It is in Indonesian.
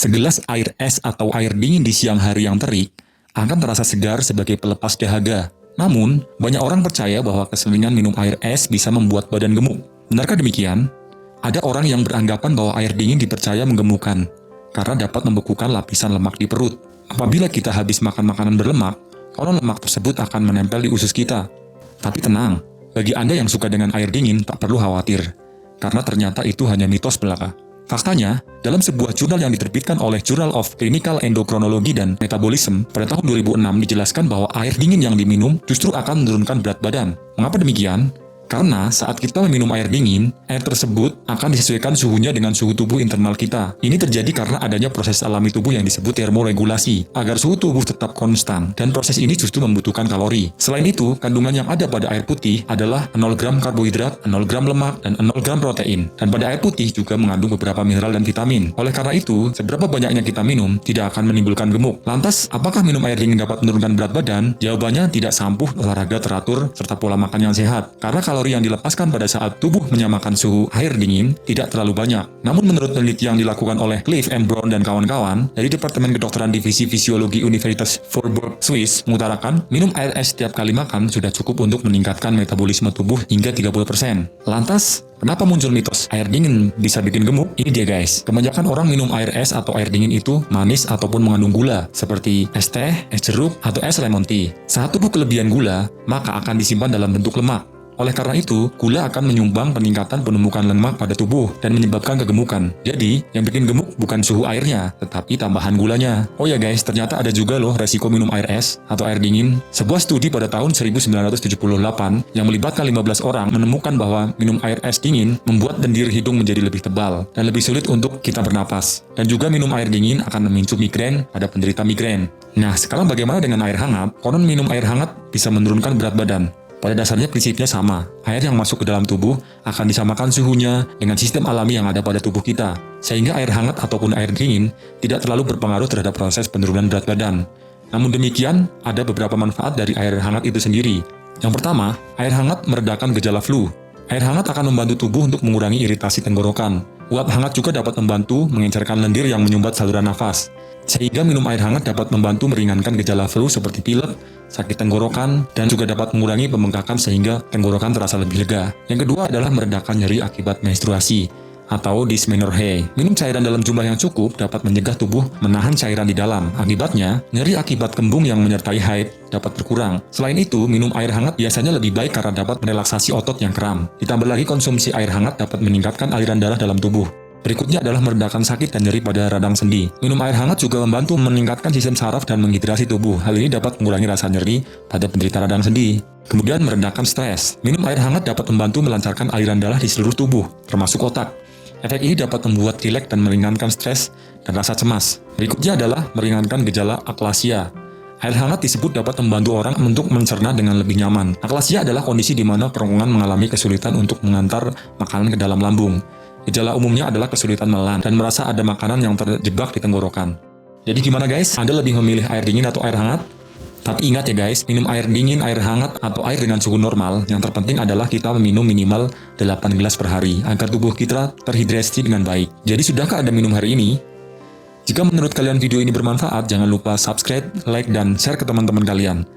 Segelas air es atau air dingin di siang hari yang terik akan terasa segar sebagai pelepas dahaga. Namun, banyak orang percaya bahwa keseringan minum air es bisa membuat badan gemuk. Benarkah demikian? Ada orang yang beranggapan bahwa air dingin dipercaya menggemukkan, karena dapat membekukan lapisan lemak di perut. Apabila kita habis makan makanan berlemak, konon lemak tersebut akan menempel di usus kita. Tapi tenang, bagi Anda yang suka dengan air dingin tak perlu khawatir, karena ternyata itu hanya mitos belaka. Faktanya, dalam sebuah jurnal yang diterbitkan oleh Journal of Clinical Endocrinology dan Metabolism pada tahun 2006 dijelaskan bahwa air dingin yang diminum justru akan menurunkan berat badan. Mengapa demikian? Karena saat kita meminum air dingin, air tersebut akan disesuaikan suhunya dengan suhu tubuh internal kita. Ini terjadi karena adanya proses alami tubuh yang disebut termoregulasi, agar suhu tubuh tetap konstan, dan proses ini justru membutuhkan kalori. Selain itu, kandungan yang ada pada air putih adalah 0 gram karbohidrat, 0 gram lemak, dan 0 gram protein. Dan pada air putih juga mengandung beberapa mineral dan vitamin. Oleh karena itu, seberapa banyaknya kita minum tidak akan menimbulkan gemuk. Lantas, apakah minum air dingin dapat menurunkan berat badan? Jawabannya tidak sampuh, olahraga teratur, serta pola makan yang sehat. Karena kalori yang dilepaskan pada saat tubuh menyamakan suhu air dingin tidak terlalu banyak. Namun menurut penelitian yang dilakukan oleh Cliff M. Brown dan kawan-kawan dari Departemen Kedokteran Divisi Fisiologi Universitas Freiburg, Swiss, mengutarakan minum air es setiap kali makan sudah cukup untuk meningkatkan metabolisme tubuh hingga 30%. Lantas, kenapa muncul mitos air dingin bisa bikin gemuk? Ini dia guys, kebanyakan orang minum air es atau air dingin itu manis ataupun mengandung gula, seperti es teh, es jeruk, atau es lemon tea. Saat tubuh kelebihan gula, maka akan disimpan dalam bentuk lemak. Oleh karena itu, gula akan menyumbang peningkatan penumbukan lemak pada tubuh dan menyebabkan kegemukan. Jadi, yang bikin gemuk bukan suhu airnya, tetapi tambahan gulanya. Oh ya guys, ternyata ada juga loh resiko minum air es atau air dingin. Sebuah studi pada tahun 1978 yang melibatkan 15 orang menemukan bahwa minum air es dingin membuat lendir hidung menjadi lebih tebal dan lebih sulit untuk kita bernapas. Dan juga minum air dingin akan memicu migrain pada penderita migrain. Nah, sekarang bagaimana dengan air hangat? Konon minum air hangat bisa menurunkan berat badan. Pada dasarnya prinsipnya sama, air yang masuk ke dalam tubuh akan disamakan suhunya dengan sistem alami yang ada pada tubuh kita, sehingga air hangat ataupun air dingin tidak terlalu berpengaruh terhadap proses penurunan berat badan. Namun demikian, ada beberapa manfaat dari air hangat itu sendiri. Yang pertama, air hangat meredakan gejala flu. Air hangat akan membantu tubuh untuk mengurangi iritasi tenggorokan. Uap hangat juga dapat membantu mengencerkan lendir yang menyumbat saluran nafas. Sehingga minum air hangat dapat membantu meringankan gejala flu seperti pilek, sakit tenggorokan, dan juga dapat mengurangi pembengkakan sehingga tenggorokan terasa lebih lega. Yang kedua adalah meredakan nyeri akibat menstruasi atau dysmenorrhea. Minum cairan dalam jumlah yang cukup dapat mencegah tubuh menahan cairan di dalam. Akibatnya, nyeri akibat kembung yang menyertai haid dapat berkurang. Selain itu, minum air hangat biasanya lebih baik karena dapat merelaksasi otot yang kram. Ditambah lagi konsumsi air hangat dapat meningkatkan aliran darah dalam tubuh. Berikutnya adalah meredakan sakit dan nyeri pada radang sendi. Minum air hangat juga membantu meningkatkan sistem saraf dan menghidrasi tubuh. Hal ini dapat mengurangi rasa nyeri pada penderita radang sendi. Kemudian meredakan stres. Minum air hangat dapat membantu melancarkan aliran darah di seluruh tubuh, termasuk otak. Efek ini dapat membuat rileks dan meringankan stres dan rasa cemas. Berikutnya adalah meringankan gejala aklasia. Air hangat disebut dapat membantu orang untuk mencerna dengan lebih nyaman. Aklasia adalah kondisi di mana kerongkongan mengalami kesulitan untuk mengantar makanan ke dalam lambung. Gejala umumnya adalah kesulitan menelan dan merasa ada makanan yang terjebak di tenggorokan. Jadi gimana guys? Anda lebih memilih air dingin atau air hangat? Tapi ingat ya guys, minum air dingin, air hangat, atau air dengan suhu normal, yang terpenting adalah kita meminum minimal 8 gelas per hari, agar tubuh kita terhidrasi dengan baik. Jadi sudahkah Anda minum hari ini? Jika menurut kalian video ini bermanfaat, jangan lupa subscribe, like, dan share ke teman-teman kalian.